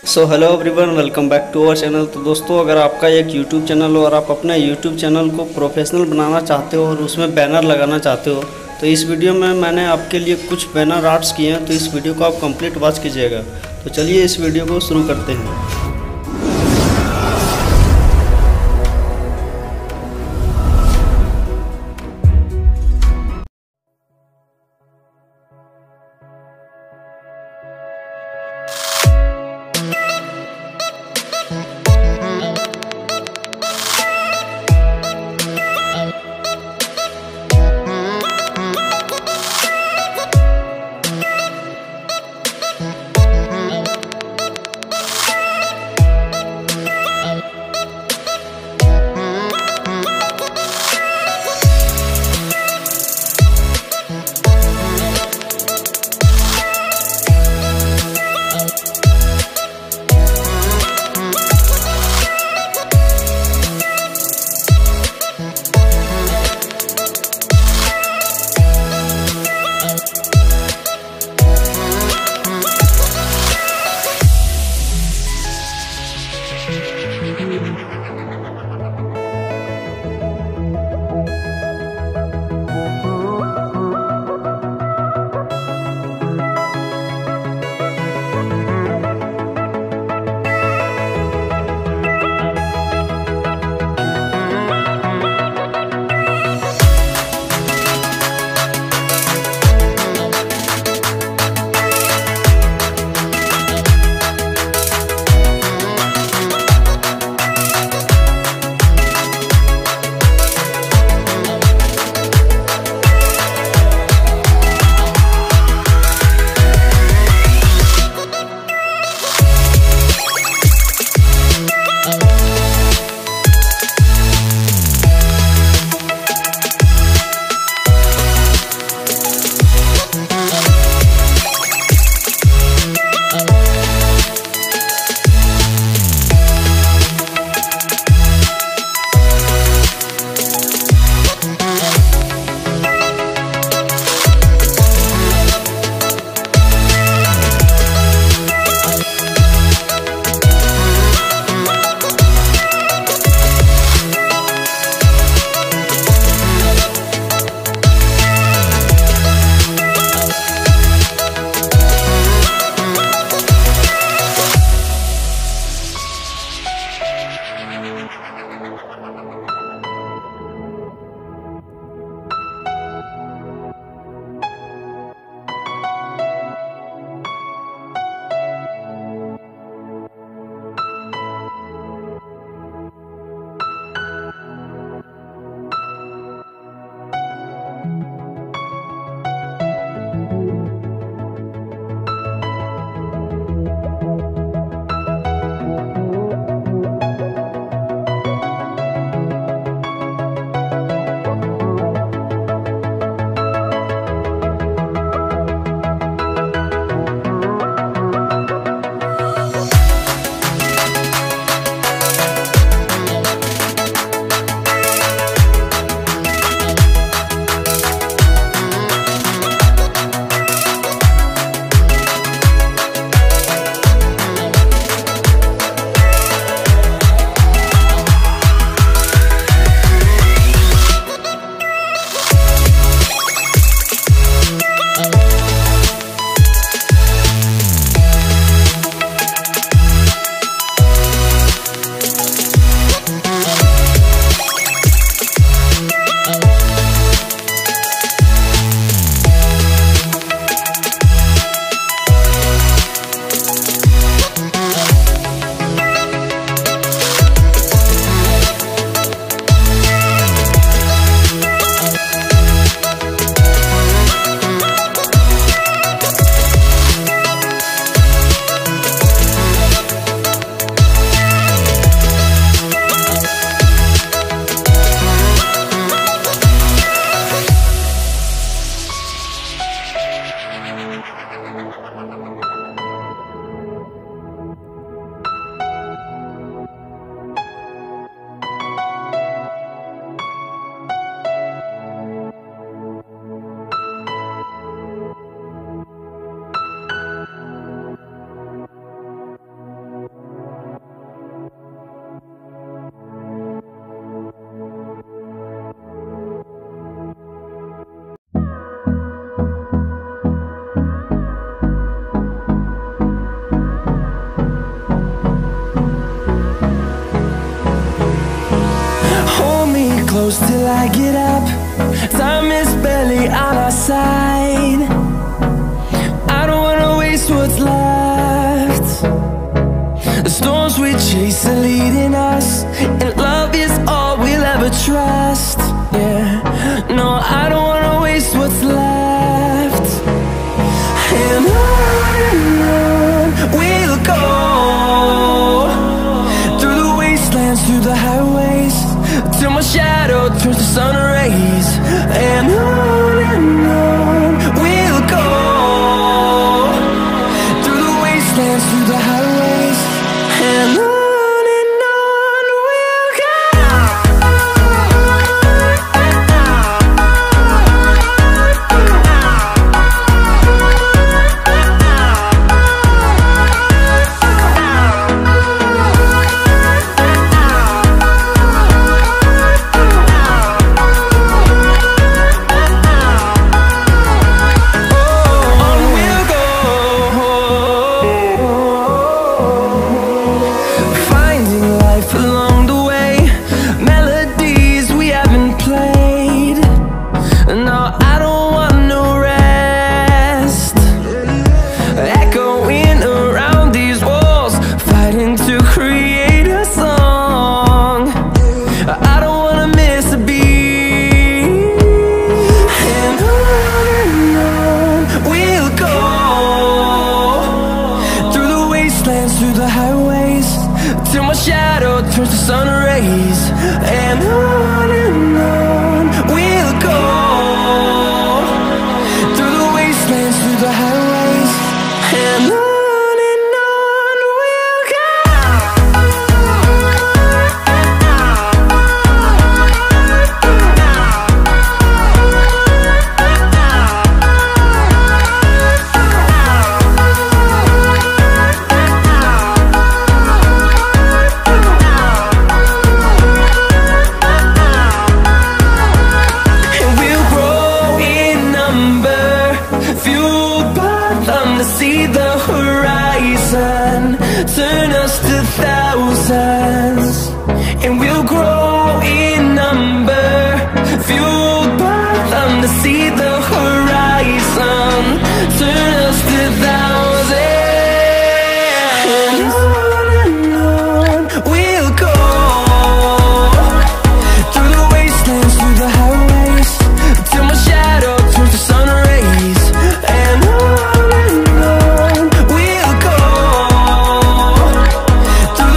So hello everyone, welcome back to our channel. तो दोस्तों, अगर आपका एक यूट्यूब चैनल हो और आप अपने यूट्यूब चैनल को प्रोफेशनल बनाना चाहते हो और उसमें बैनर लगाना चाहते हो, तो इस वीडियो में मैंने आपके लिए कुछ बैनर आर्ट्स किए हैं। तो इस वीडियो को आप कंप्लीट वॉच कीजिएगा। तो चलिए इस वीडियो को शुरू करते हैं। close till I get up. Time is barely on our side. I don't wanna waste what's left. The storms we chase are leading us, and love is all we'll ever trust. Yeah, no, I don't wanna waste what's left. And on we'll go, through the wastelands, through the highways, till my shadow turns to sun rays. And on we'll go, through the wastelands, through the highways, and on we'll go. Through the highways, till my shadow turns to sun rays. And on we'll go, through the wastelands, through the highways, and on we'll go. See the horizon turn us to thousands, and we'll grow in number, fueled by them to see the horizon turn us to thousands. And on we'll go, through the wastelands, through the highways, till my shadow turns to sun rays. And on we'll go, through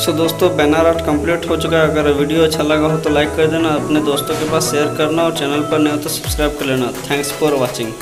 सो दोस्तों banner art complete हो चुका है। अगर video अच्छा लगा हो तो like कर देना, अपने दोस्तों के पास शेयर करना और चैनल पर नए हो तो सब्सक्राइब कर लेना। Thanks for watching.